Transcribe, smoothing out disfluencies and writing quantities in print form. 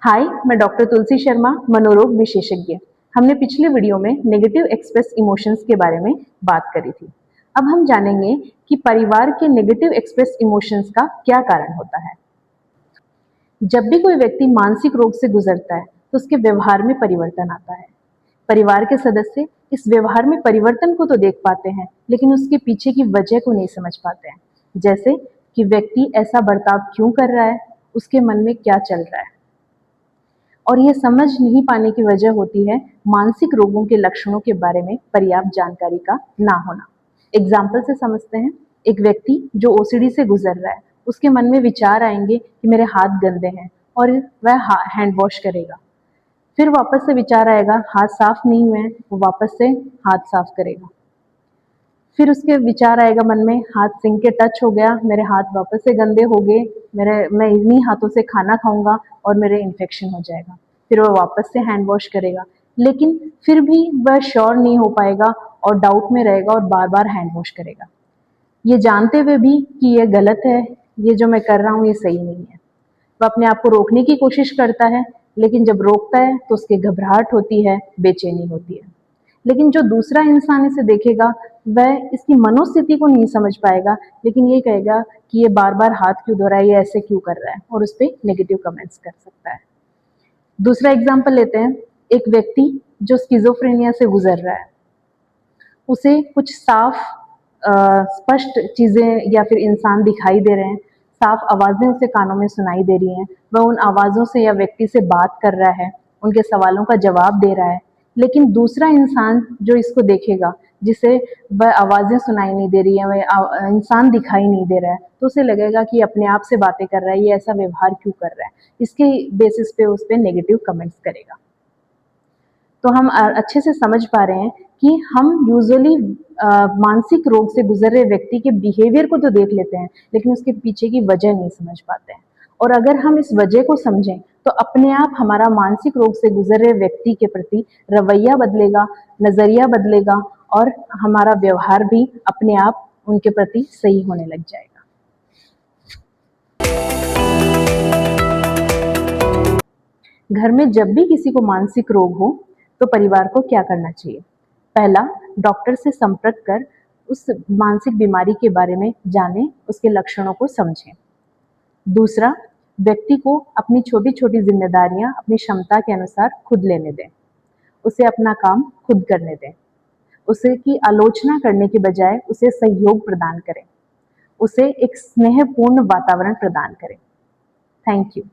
हाय, मैं डॉक्टर तुलसी शर्मा, मनोरोग विशेषज्ञ। हमने पिछले वीडियो में नेगेटिव एक्सप्रेस इमोशंस के बारे में बात करी थी। अब हम जानेंगे कि परिवार के नेगेटिव एक्सप्रेस इमोशंस का क्या कारण होता है। जब भी कोई व्यक्ति मानसिक रोग से गुजरता है, तो उसके व्यवहार में परिवर्तन आता है। परिवार के सदस्य इस व्यवहार में परिवर्तन को तो देख पाते हैं, लेकिन उसके पीछे की वजह को नहीं समझ पाते हैं। जैसे कि व्यक्ति ऐसा बर्ताव क्यों कर रहा है, उसके मन में क्या चल रहा है। और ये समझ नहीं पाने की वजह होती है मानसिक रोगों के लक्षणों के बारे में पर्याप्त जानकारी का ना होना। एग्जाम्पल से समझते हैं। एक व्यक्ति जो ओसीडी से गुजर रहा है, उसके मन में विचार आएंगे कि मेरे हाथ गंदे हैं और वह हैंड वॉश करेगा। फिर वापस से विचार आएगा हाथ साफ नहीं हुए हैं, वो वापस से हाथ साफ करेगा। फिर उसके विचार आएगा मन में, हाथ सिंक के टच हो गया, मेरे हाथ वापस से गंदे हो गए, मैं इन्हीं हाथों से खाना खाऊंगा और मेरे इन्फेक्शन हो जाएगा। फिर वह वापस से हैंड वॉश करेगा, लेकिन फिर भी वह श्योर नहीं हो पाएगा और डाउट में रहेगा और बार बार हैंड वॉश करेगा, ये जानते हुए भी कि ये गलत है, ये जो मैं कर रहा हूँ ये सही नहीं है। वह अपने आप को रोकने की कोशिश करता है, लेकिन जब रोकता है तो उसकी घबराहट होती है, बेचैनी होती है। लेकिन जो दूसरा इंसान इसे देखेगा, वह इसकी मनोस्थिति को नहीं समझ पाएगा, लेकिन ये कहेगा कि ये बार बार हाथ क्यों धो रहा है, ये ऐसे क्यों कर रहा है, और उस पर नेगेटिव कमेंट्स कर सकता है। दूसरा एग्जाम्पल लेते हैं। एक व्यक्ति जो स्किज़ोफ्रेनिया से गुजर रहा है, उसे कुछ साफ स्पष्ट चीजें या फिर इंसान दिखाई दे रहे हैं, साफ आवाजें उसे कानों में सुनाई दे रही हैं, वह उन आवाजों से या व्यक्ति से बात कर रहा है, उनके सवालों का जवाब दे रहा है। लेकिन दूसरा इंसान जो इसको देखेगा, जिसे वह आवाजें सुनाई नहीं दे रही है, वह इंसान दिखाई नहीं दे रहा है, तो उसे लगेगा कि अपने आप से बातें कर रहा है, ये ऐसा व्यवहार क्यों कर रहा है। इसके बेसिस पे उस पर नेगेटिव कमेंट्स करेगा। तो हम अच्छे से समझ पा रहे हैं कि हम यूजुअली मानसिक रोग से गुजर रहे व्यक्ति के बिहेवियर को तो देख लेते हैं, लेकिन उसके पीछे की वजह नहीं समझ पाते हैं। और अगर हम इस वजह को समझें, तो अपने आप हमारा मानसिक रोग से गुजर रहे व्यक्ति के प्रति रवैया बदलेगा, नजरिया बदलेगा, और हमारा व्यवहार भी अपने आप उनके प्रति सही होने लग जाएगा। घर में जब भी किसी को मानसिक रोग हो, तो परिवार को क्या करना चाहिए? पहला, डॉक्टर से संपर्क कर उस मानसिक बीमारी के बारे में जानें, उसके लक्षणों को समझें। दूसरा, व्यक्ति को अपनी छोटी छोटी जिम्मेदारियां अपनी क्षमता के अनुसार खुद लेने दें, उसे अपना काम खुद करने दें, उसे की आलोचना करने के बजाय उसे सहयोग प्रदान करें, उसे एक स्नेहपूर्ण वातावरण प्रदान करें। Thank you.